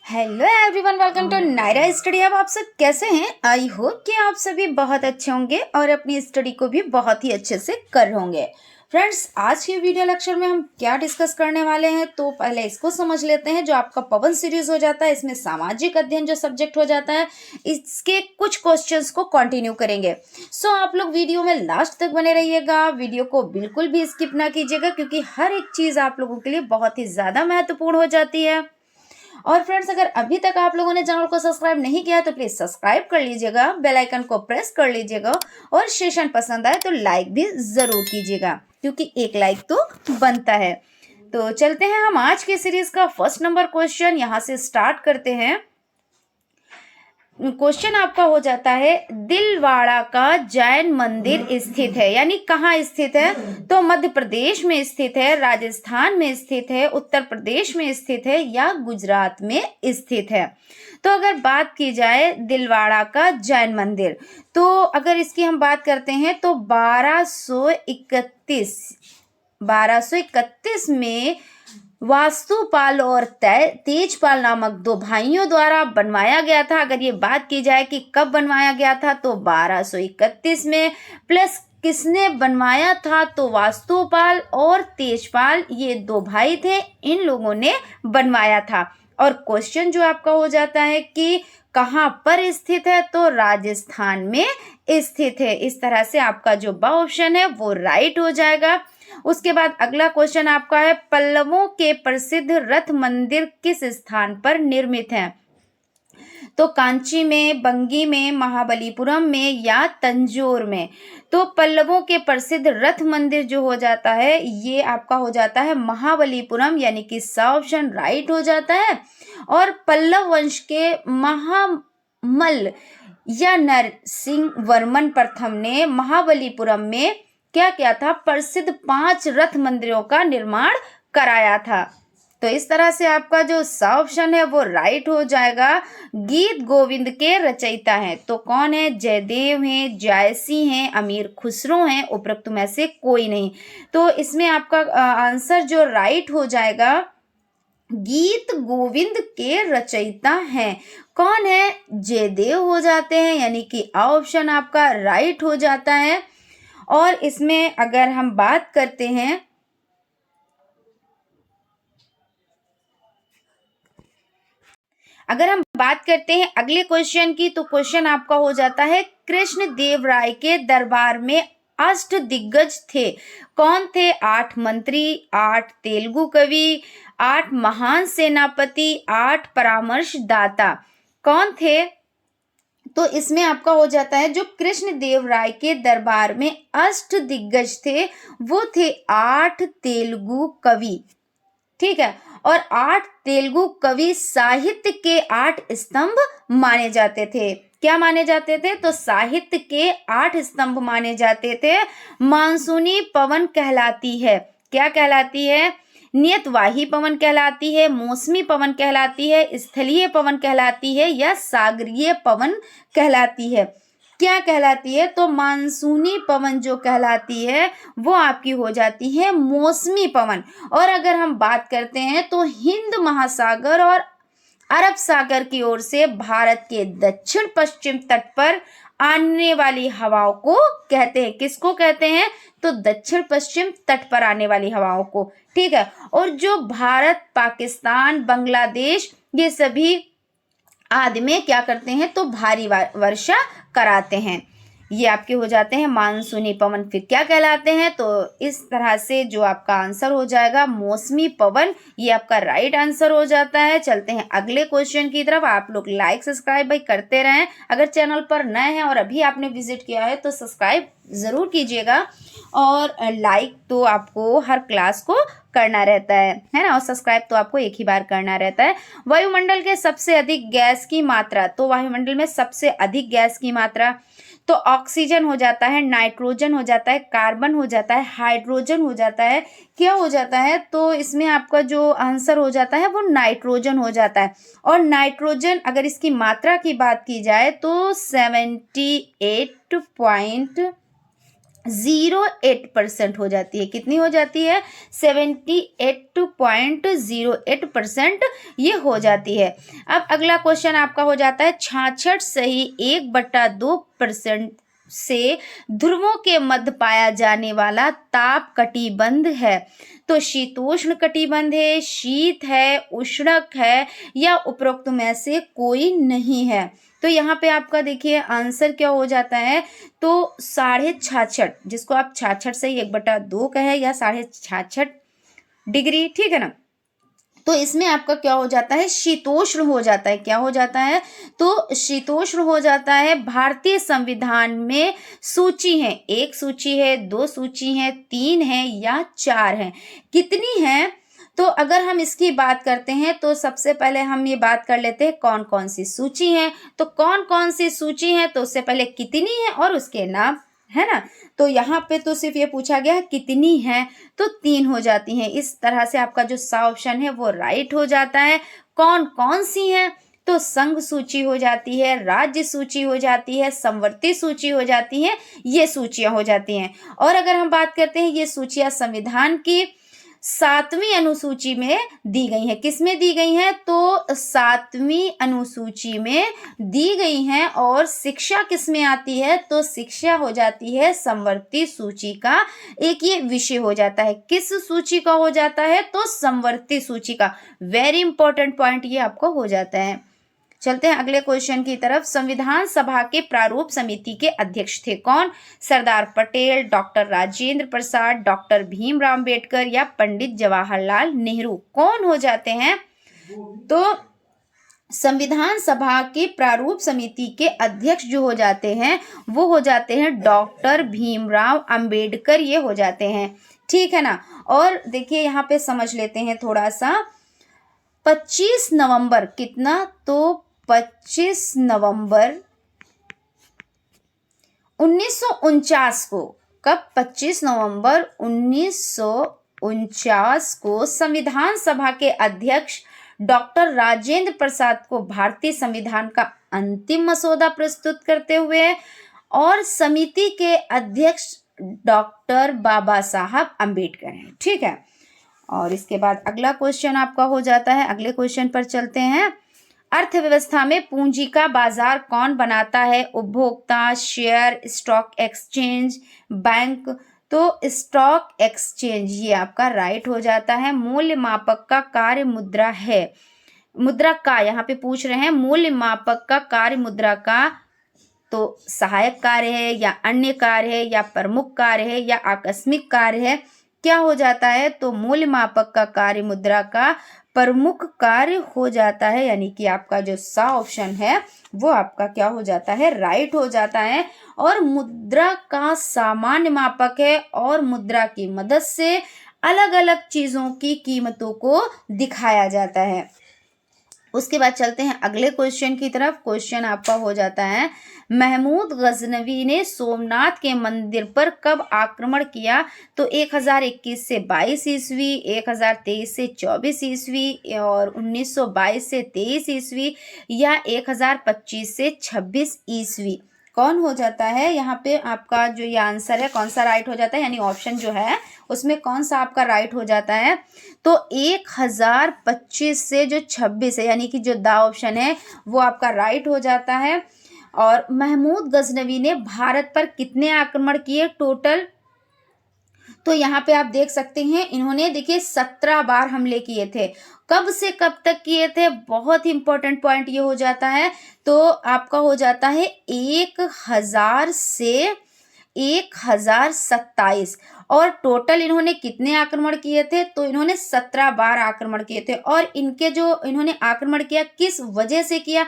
Hello everyone, welcome to Naira study. अब आप सब कैसे हैं? आई होप कि आप सभी बहुत अच्छे होंगे और अपनी स्टडी को भी बहुत ही अच्छे से कर होंगे। फ्रेंड्स, आज के वीडियो लेक्चर में हम क्या डिस्कस करने वाले हैं, तो पहले इसको समझ लेते हैं। जो आपका पवन सीरीज हो जाता है, इसमें सामाजिक अध्ययन जो सब्जेक्ट हो जाता है, इसके कुछ क्वेश्चंस को कंटिन्यू करेंगे। सो आप लोग वीडियो में लास्ट तक बने रहिएगा, वीडियो को बिल्कुल भी स्किप ना कीजिएगा, क्योंकि हर एक चीज़ आप लोगों के लिए बहुत ही ज़्यादा महत्वपूर्ण हो जाती है। और फ्रेंड्स, अगर अभी तक आप लोगों ने चैनल को सब्सक्राइब नहीं किया तो प्लीज सब्सक्राइब कर लीजिएगा, बेल आइकन को प्रेस कर लीजिएगा और सेशन पसंद आए तो लाइक भी जरूर कीजिएगा, क्योंकि एक लाइक तो बनता है। तो चलते हैं हम आज के सीरीज का फर्स्ट नंबर क्वेश्चन यहाँ से स्टार्ट करते हैं। क्वेश्चन आपका हो जाता है, दिलवाड़ा का जैन मंदिर स्थित है, यानी कहाँ स्थित है? तो मध्य प्रदेश में स्थित है, राजस्थान में स्थित है, उत्तर प्रदेश में स्थित है या गुजरात में स्थित है। तो अगर बात की जाए दिलवाड़ा का जैन मंदिर, तो अगर इसकी हम बात करते हैं तो 1231 में वास्तुपाल और तेजपाल नामक दो भाइयों द्वारा बनवाया गया था। अगर ये बात की जाए कि कब बनवाया गया था, तो 1231 में। प्लस किसने बनवाया था? तो वास्तुपाल और तेजपाल, ये दो भाई थे, इन लोगों ने बनवाया था। और क्वेश्चन जो आपका हो जाता है कि कहाँ पर स्थित है, तो राजस्थान में स्थित है। इस तरह से आपका जो बा ऑप्शन है वो राइट हो जाएगा। उसके बाद अगला क्वेश्चन आपका है, पल्लवों के प्रसिद्ध रथ मंदिर किस स्थान पर निर्मित है? तो कांची में, बंगी में, महाबलीपुरम में या तंजौर में। तो पल्लवों के प्रसिद्ध रथ मंदिर जो हो जाता है, ये आपका हो जाता है महाबलीपुरम, यानी कि सा ऑप्शन राइट हो जाता है। और पल्लव वंश के महामल्ल या नरसिंह वर्मन प्रथम ने महाबलीपुरम में क्या किया था? प्रसिद्ध 5 रथ मंदिरों का निर्माण कराया था। तो इस तरह से आपका जो सा ऑप्शन है वो राइट हो जाएगा। गीत गोविंद के रचयिता हैं तो कौन है? जयदेव हैं, जायसी हैं, अमीर खुसरो हैं, उपरोक्त में से कोई नहीं। तो इसमें आपका आंसर जो राइट हो जाएगा, गीत गोविंद के रचयिता हैं। कौन है? जयदेव हो जाते हैं, यानी कि आ ऑप्शन आपका राइट हो जाता है। और इसमें अगर हम बात करते हैं, अगले क्वेश्चन की, तो क्वेश्चन आपका हो जाता है, कृष्ण देव राय के दरबार में अष्ट दिग्गज थे। कौन थे? 8 मंत्री, 8 तेलुगु कवि, 8 महान सेनापति, 8 परामर्शदाता। कौन थे? तो इसमें आपका हो जाता है, जो कृष्ण देव राय के दरबार में अष्ट दिग्गज थे वो थे 8 तेलुगु कवि। ठीक है। और 8 तेलुगु कवि साहित्य के 8 स्तंभ माने जाते थे। क्या माने जाते थे? तो साहित्य के 8 स्तंभ माने जाते थे। मानसूनी पवन कहलाती है। क्या कहलाती है? नियतवाही पवन कहलाती है, मौसमी पवन कहलाती है, स्थलीय पवन कहलाती है या सागरीय पवन कहलाती है। क्या कहलाती है? तो मानसूनी पवन जो कहलाती है वो आपकी हो जाती है मौसमी पवन। और अगर हम बात करते हैं तो हिंद महासागर और अरब सागर की ओर से भारत के दक्षिण पश्चिम तट पर आने वाली हवाओं को कहते हैं। किसको कहते हैं? तो दक्षिण पश्चिम तट पर आने वाली हवाओं को। ठीक है। और जो भारत, पाकिस्तान, बांग्लादेश, ये सभी आदि में क्या करते हैं? तो भारी वर्षा कराते हैं। ये आपके हो जाते हैं मानसूनी पवन। फिर क्या कहलाते हैं? तो इस तरह से जो आपका आंसर हो जाएगा मौसमी पवन, ये आपका राइट आंसर हो जाता है। चलते हैं अगले क्वेश्चन की तरफ। आप लोग लाइक सब्सक्राइब भाई करते रहें। अगर चैनल पर नए हैं और अभी आपने विजिट किया है तो सब्सक्राइब ज़रूर कीजिएगा। और लाइक तो आपको हर क्लास को करना रहता है ना, और सब्सक्राइब तो आपको एक ही बार करना रहता है। वायुमंडल के सबसे अधिक गैस की मात्रा, तो वायुमंडल में सबसे अधिक गैस की मात्रा तो ऑक्सीजन हो जाता है, नाइट्रोजन हो जाता है, कार्बन हो जाता है, हाइड्रोजन हो जाता है। क्या हो जाता है? तो इसमें आपका जो आंसर हो जाता है वो नाइट्रोजन हो जाता है। और नाइट्रोजन अगर इसकी मात्रा की बात की जाए तो 78 08% हो जाती है। कितनी हो जाती है? 78.08% ये हो जाती है। अब अगला क्वेश्चन आपका हो जाता है 66 सही 1/2% से ध्रुवों के मध्य पाया जाने वाला ताप कटिबंध है। तो शीतोष्ण कटिबंध है, शीत है, उष्णक है, या उपरोक्त में से कोई नहीं है। तो यहाँ पे आपका देखिए आंसर क्या हो जाता है, तो 66.5, जिसको आप 66 से 1/2 कहे या 66.5 डिग्री, ठीक है ना। तो इसमें आपका क्या हो जाता है? शीतोष्ण हो जाता है। क्या हो जाता है? तो शीतोष्ण हो जाता है। भारतीय संविधान में सूची है, 1 सूची है, 2 सूची है, 3 है या 4 है? कितनी है? तो अगर हम इसकी बात करते हैं तो सबसे पहले हम ये बात कर लेते हैं कौन कौन सी सूची है। तो कौन कौन सी सूची है, तो उससे पहले कितनी है और उसके नाम, है ना। तो यहाँ पे तो सिर्फ ये पूछा गया है कितनी है, तो 3 हो जाती हैं। इस तरह से आपका जो सा ऑप्शन है वो राइट हो जाता है। कौन कौन सी है, तो संघ सूची हो जाती है, राज्य सूची हो जाती है, समवर्ती सूची हो जाती है, ये सूचियां हो जाती हैं। और अगर हम बात करते हैं ये सूचियां संविधान की 7वीं अनुसूची में दी गई है। किस में दी गई है? तो 7वीं अनुसूची में दी गई हैं। और शिक्षा किस में आती है? तो शिक्षा हो जाती है समवर्ती सूची का एक ये विषय हो जाता है। किस सूची का हो जाता है? तो समवर्ती सूची का। वेरी इंपॉर्टेंट पॉइंट ये आपको हो जाता है। चलते हैं अगले क्वेश्चन की तरफ। संविधान सभा के प्रारूप समिति के अध्यक्ष थे कौन? सरदार पटेल, डॉक्टर राजेंद्र प्रसाद, डॉक्टर भीमराव अंबेडकर या पंडित जवाहरलाल नेहरू? कौन हो जाते हैं? तो संविधान सभा के प्रारूप समिति के अध्यक्ष जो हो जाते हैं वो हो जाते हैं डॉक्टर भीमराव अंबेडकर, ये हो जाते हैं, ठीक है ना। और देखिए यहाँ पे समझ लेते हैं थोड़ा सा। 25 नवंबर कितना? तो 25 नवंबर 1949 को, कब? 25 नवंबर 1949 को संविधान सभा के अध्यक्ष डॉक्टर राजेंद्र प्रसाद को भारतीय संविधान का अंतिम मसौदा प्रस्तुत करते हुए और समिति के अध्यक्ष डॉक्टर बाबा साहब अंबेडकर हैं, ठीक है। और इसके बाद अगला क्वेश्चन आपका हो जाता है। अगले क्वेश्चन पर चलते हैं। अर्थव्यवस्था में पूंजी का बाजार कौन बनाता है? उपभोक्ता, शेयर, स्टॉक एक्सचेंज, बैंक? तो स्टॉक एक्सचेंज ये आपका राइट हो जाता है। मूल्य मापक का कार्य मुद्रा है। मुद्रा का यहाँ पे पूछ रहे हैं, मूल्य मापक का कार्य मुद्रा का तो सहायक कार्य है या अन्य कार्य है या प्रमुख कार्य है या आकस्मिक कार्य है? क्या हो जाता है? तो मूल्य मापक का कार्य मुद्रा का प्रमुख कार्य हो जाता है। यानी कि आपका जो सा ऑप्शन है वो आपका क्या हो जाता है? राइट हो जाता है। और मुद्रा का सामान्य मापक है और मुद्रा की मदद से अलग अलग चीजों की कीमतों को दिखाया जाता है। उसके बाद चलते हैं अगले क्वेश्चन की तरफ। क्वेश्चन आपका हो जाता है, महमूद गजनवी ने सोमनाथ के मंदिर पर कब आक्रमण किया? तो 1021 से 22 ईस्वी, 1023 से 24 ईस्वी, और 1922 से 23 ईस्वी, या 1025 से 26 ईस्वी? कौन हो जाता है? यहाँ पे आपका जो ये आंसर है कौन सा राइट हो जाता है, यानी ऑप्शन जो है उसमें कौन सा आपका राइट हो जाता है? तो 1025 से जो 26 है, यानी कि जो दा ऑप्शन है वो आपका राइट हो जाता है। और महमूद गजनवी ने भारत पर कितने आक्रमण किए टोटल? तो यहाँ पे आप देख सकते हैं इन्होंने देखिए 17 बार हमले किए थे। कब से कब तक किए थे? बहुत ही इंपॉर्टेंट पॉइंट ये हो जाता है। तो आपका हो जाता है 1000 से 1027। और टोटल इन्होंने कितने आक्रमण किए थे? तो इन्होंने 17 बार आक्रमण किए थे। और इनके जो इन्होंने आक्रमण किया किस वजह से किया,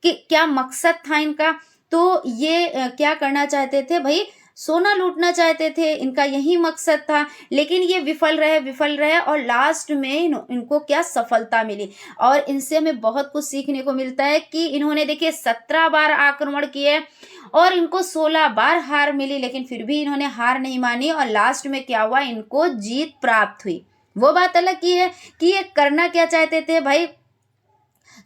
कि क्या मकसद था इनका? तो ये क्या करना चाहते थे भाई? सोना लूटना चाहते थे, इनका यही मकसद था। लेकिन ये विफल रहे और लास्ट में इनको क्या सफलता मिली। और इनसे हमें बहुत कुछ सीखने को मिलता है कि इन्होंने देखिए 17 बार आक्रमण किए और इनको 16 बार हार मिली, लेकिन फिर भी इन्होंने हार नहीं मानी और लास्ट में क्या हुआ, इनको जीत प्राप्त हुई। वो बात अलग की है कि ये करना क्या चाहते थे भाई,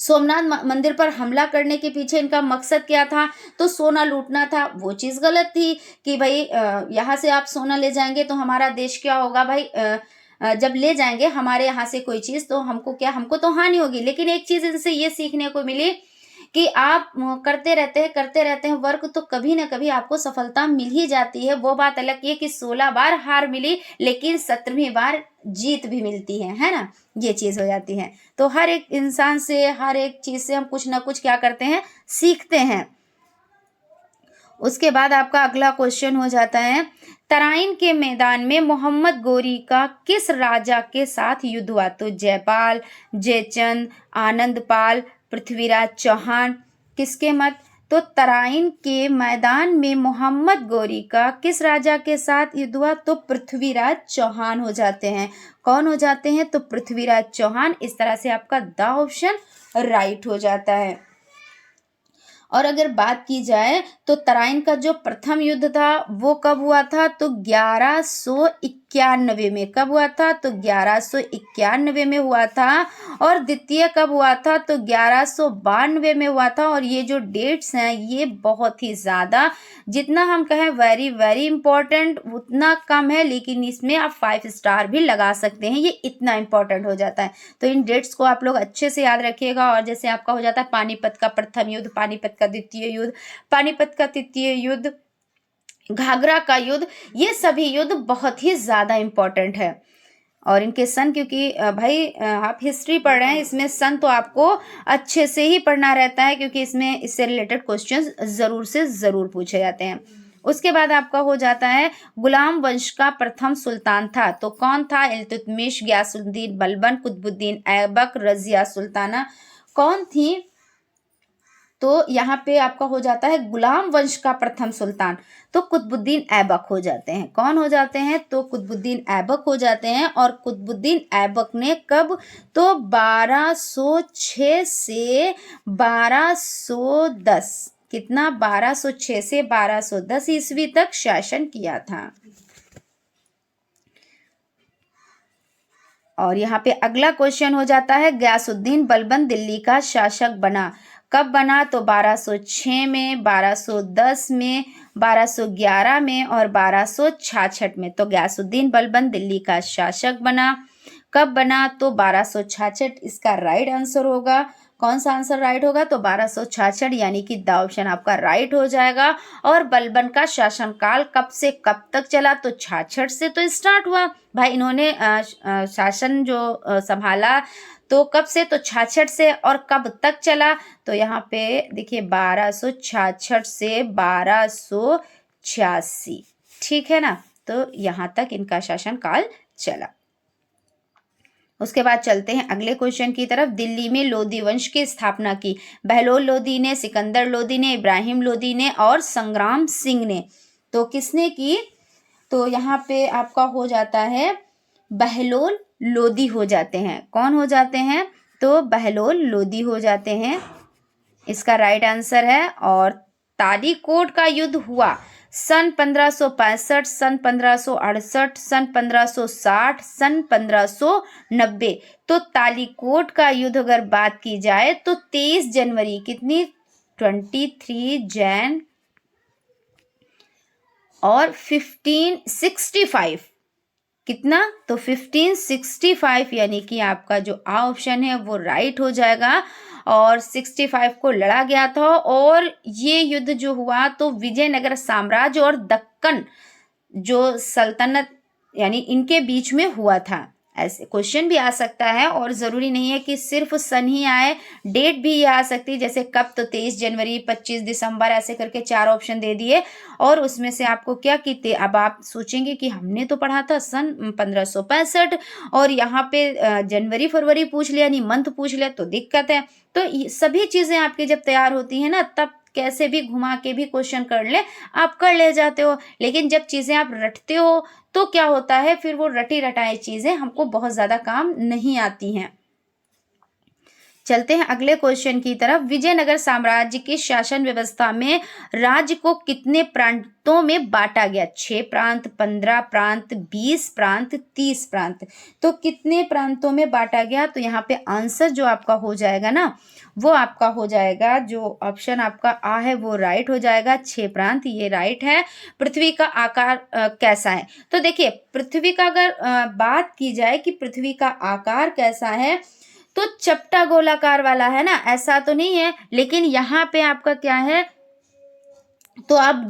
सोमनाथ मंदिर पर हमला करने के पीछे इनका मकसद क्या था? तो सोना लूटना था। वो चीज़ गलत थी कि भाई यहाँ से आप सोना ले जाएंगे तो हमारा देश क्या होगा भाई, जब ले जाएंगे हमारे यहाँ से कोई चीज़ तो हमको तो हानि होगी। लेकिन एक चीज़ इनसे ये सीखने को मिली कि आप करते रहते हैं वर्क तो कभी ना कभी आपको सफलता मिल ही जाती है। वो बात अलग है कि 16 बार हार मिली लेकिन 17वीं बार जीत भी मिलती है ना? ये चीज़ हो जाती है। तो हर एक इंसान से, हर एक चीज़ से हम कुछ ना कुछ क्या करते हैं, सीखते हैं। उसके बाद आपका अगला क्वेश्चन हो जाता है, तराइन के मैदान में मोहम्मद गोरी का किस राजा के साथ युद्ध हुआ? तो जयपाल, जयचंद, आनंदपाल, पृथ्वीराज चौहान, किसके मत? तो तराइन के मैदान में मोहम्मद गोरी का किस राजा के साथ युद्ध हुआ? तो पृथ्वीराज चौहान हो जाते हैं। कौन हो जाते हैं? तो पृथ्वीराज चौहान। इस तरह से आपका द ऑप्शन राइट हो जाता है। और अगर बात की जाए तो तराइन का जो प्रथम युद्ध था वो कब हुआ था? तो 1191 में। कब हुआ था? तो 1191 में हुआ था। और द्वितीय कब हुआ था? तो 1192 में हुआ था। और ये जो डेट्स हैं ये बहुत ही ज़्यादा, जितना हम कहें वेरी वेरी इंपॉर्टेंट उतना कम है, लेकिन इसमें आप 5 स्टार भी लगा सकते हैं, ये इतना इंपॉर्टेंट हो जाता है। तो इन डेट्स को आप लोग अच्छे से याद रखिएगा। और जैसे आपका हो जाता है पानीपत का प्रथम युद्ध, पानीपत का द्वितीय युद्ध, पानीपत का तृतीय युद्ध, घाघरा का युद्ध, ये सभी युद्ध बहुत ही ज़्यादा इंपॉर्टेंट है। और इनके सन, क्योंकि भाई आप हिस्ट्री पढ़ रहे हैं, इसमें सन तो आपको अच्छे से ही पढ़ना रहता है, क्योंकि इसमें इससे रिलेटेड क्वेश्चंस ज़रूर से ज़रूर पूछे जाते हैं। उसके बाद आपका हो जाता है, गुलाम वंश का प्रथम सुल्तान था तो कौन था? इल्तुतमिश, गयासुद्दीन बलबन, कुतुबुद्दीन ऐबक, रजिया सुल्ताना, कौन थी? तो यहाँ पे आपका हो जाता है गुलाम वंश का प्रथम सुल्तान, तो कुतुबुद्दीन ऐबक हो जाते हैं। कौन हो जाते हैं? तो कुतुबुद्दीन ऐबक हो जाते हैं। और कुतुबुद्दीन ऐबक ने कब? तो 1206 से 1210, कितना? 1206 से 1210 ईस्वी तक शासन किया था। और यहाँ पे अगला क्वेश्चन हो जाता है, गयासुद्दीन बलबन दिल्ली का शासक बना, कब बना? तो 1206 में, 1210 में, 1211 में और 1266 में। तो गयासुद्दीन बलबन दिल्ली का शासक बना। कब बना? तो 1266 इसका राइट आंसर होगा। कौन सा आंसर राइट होगा? तो 1266, यानी कि द ऑप्शन आपका राइट हो जाएगा। और बलबन का शासनकाल कब से कब तक चला? तो 66 से तो स्टार्ट हुआ भाई, इन्होंने शासन जो संभाला तो कब से? तो 66 से। और कब तक चला? तो यहाँ पे देखिए 1266 से 1286, ठीक है ना? तो यहाँ तक इनका शासनकाल चला। उसके बाद चलते हैं अगले क्वेश्चन की तरफ। दिल्ली में लोधी वंश की स्थापना की, बहलोल लोधी ने, सिकंदर लोधी ने, इब्राहिम लोधी ने और संग्राम सिंह ने। तो किसने की? तो यहाँ पे आपका हो जाता है बहलोल लोधी हो जाते हैं। कौन हो जाते हैं? तो बहलोल लोधी हो जाते हैं, इसका राइट आंसर है। और तालीकोट का युद्ध हुआ सन 1565, सन 1568, सन 1560, सन 1590। तो तालीकोट का युद्ध अगर बात की जाए तो 23 जनवरी, कितनी? 23 जैन और 1565, कितना? तो 1565, यानी कि आपका जो ऑप्शन है वो राइट हो जाएगा। और 65 को लड़ा गया था। और ये युद्ध जो हुआ तो विजयनगर साम्राज्य और दक्कन जो सल्तनत, यानी इनके बीच में हुआ था। ऐसे क्वेश्चन भी आ सकता है, और ज़रूरी नहीं है कि सिर्फ सन ही आए, डेट भी ये आ सकती है। जैसे कब? तो 23 जनवरी, 25 दिसंबर, ऐसे करके 4 ऑप्शन दे दिए। और उसमें से आपको क्या कीते? अब आप सोचेंगे कि हमने तो पढ़ा था सन 1565 और यहाँ पे जनवरी फरवरी पूछ लिया, यानी मंथ पूछ लिया, तो दिक्कत है। तो सभी चीज़ें आपकी जब तैयार होती हैं ना, तब कैसे भी घुमा के भी क्वेश्चन कर ले, आप कर ले जाते हो। लेकिन जब चीज़ें आप रटते हो तो क्या होता है, फिर वो रटी रटाई चीज़ें हमको बहुत ज़्यादा काम नहीं आती हैं। चलते हैं अगले क्वेश्चन की तरफ। विजयनगर साम्राज्य की शासन व्यवस्था में राज्य को कितने प्रांतों में बांटा गया? 6 प्रांत, 15 प्रांत, 20 प्रांत, 30 प्रांत। तो कितने प्रांतों में बांटा गया? तो यहाँ पे आंसर जो आपका हो जाएगा ना, वो आपका हो जाएगा, जो ऑप्शन आपका आ है वो राइट हो जाएगा। 6 प्रांत, ये राइट है। पृथ्वी का आकार कैसा है? तो देखिए, पृथ्वी का अगर बात की जाए कि पृथ्वी का आकार कैसा है, तो चपटा गोलाकार वाला है ना, ऐसा तो नहीं है। लेकिन यहाँ पे आपका क्या है, तो आप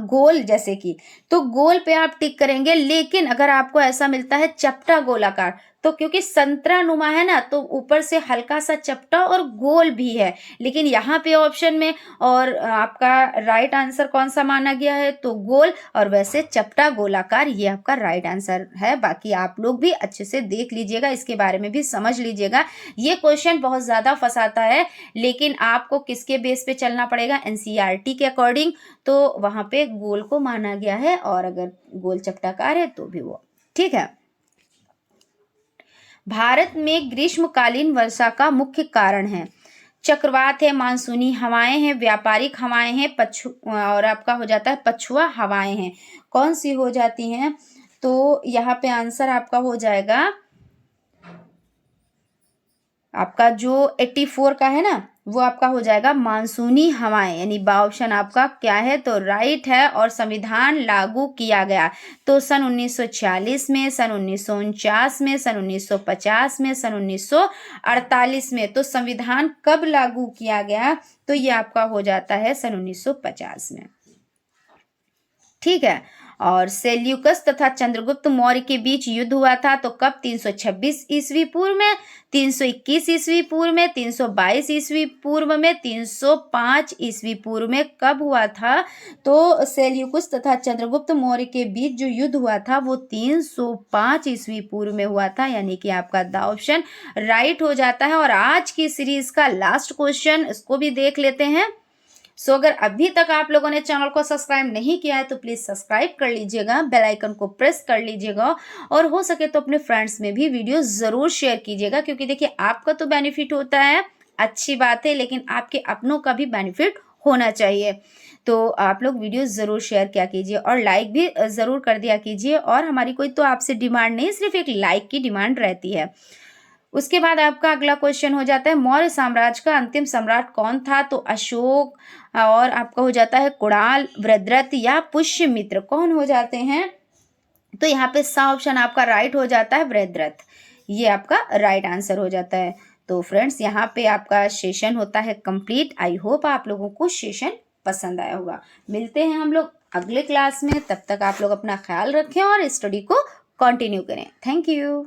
गोल जैसे कि, तो गोल पे आप टिक करेंगे। लेकिन अगर आपको ऐसा मिलता है चपटा गोलाकार, तो क्योंकि संतरा नुमा है ना, तो ऊपर से हल्का सा चपटा और गोल भी है। लेकिन यहाँ पे ऑप्शन में और आपका राइट आंसर कौन सा माना गया है? तो गोल, और वैसे चपटा गोलाकार, ये आपका राइट आंसर है। बाकी आप लोग भी अच्छे से देख लीजिएगा, इसके बारे में भी समझ लीजिएगा। ये क्वेश्चन बहुत ज्यादा फंसाता है, लेकिन आपको किसके बेस पे चलना पड़ेगा? एनसीईआरटी के अकॉर्डिंग। तो वहां पे गोल को माना गया है, और अगर गोल चपटाकार है तो भी वो ठीक है। भारत में ग्रीष्मकालीन वर्षा का मुख्य कारण है? चक्रवात है, मानसूनी हवाएं हैं, व्यापारिक हवाएं हैं, और आपका हो जाता है पछुआ हवाएं हैं। कौन सी हो जाती हैं? तो यहाँ पे आंसर आपका हो जाएगा, आपका जो 84 का है ना, वो आपका हो जाएगा मानसूनी हवाएं, यानी बा ऑप्शन आपका क्या है? तो राइट है। और संविधान लागू किया गया तो सन 1946 में, सन 1949 में, सन 1950 में, सन 1948 में। तो संविधान कब लागू किया गया? तो ये आपका हो जाता है सन 1950 में। ठीक है। और सेल्यूकस तथा चंद्रगुप्त मौर्य के बीच युद्ध हुआ था तो कब? 326 ईस्वी पूर्व में, 321 ईस्वी पूर्व में, 322 ईस्वी पूर्व में, 305 ईस्वी पूर्व में। कब हुआ था? तो सेल्यूकस तथा चंद्रगुप्त मौर्य के बीच जो युद्ध हुआ था वो 305 ईस्वी पूर्व में हुआ था, यानी कि आपका द ऑप्शन राइट हो जाता है। और आज की सीरीज का लास्ट क्वेश्चन, इसको भी देख लेते हैं। अगर अभी तक आप लोगों ने चैनल को सब्सक्राइब नहीं किया है तो प्लीज सब्सक्राइब कर लीजिएगा, बेल आइकन को प्रेस कर लीजिएगा, और हो सके तो अपने फ्रेंड्स में भी वीडियो जरूर शेयर कीजिएगा। क्योंकि देखिए, आपका तो बेनिफिट होता है, अच्छी बात है, लेकिन आपके अपनों का भी बेनिफिट होना चाहिए। तो आप लोग वीडियो जरूर शेयर किया कीजिए और लाइक भी जरूर कर दिया कीजिए। और हमारी कोई तो आपसे डिमांड नहीं, सिर्फ एक लाइक की डिमांड रहती है। उसके बाद आपका अगला क्वेश्चन हो जाता है, मौर्य साम्राज्य का अंतिम सम्राट कौन था? तो अशोक, और आपका हो जाता है कुणाल, वृद्धरथ या पुष्यमित्र, कौन हो जाते हैं? तो यहाँ पे सा ऑप्शन आपका राइट हो जाता है, वृद्धरथ, ये आपका राइट आंसर हो जाता है। तो फ्रेंड्स, यहाँ पे आपका सेशन होता है कंप्लीट। आई होप आप लोगों को सेशन पसंद आया होगा। मिलते हैं हम लोग अगले क्लास में, तब तक आप लोग अपना ख्याल रखें और स्टडी को कंटिन्यू करें। Thank you.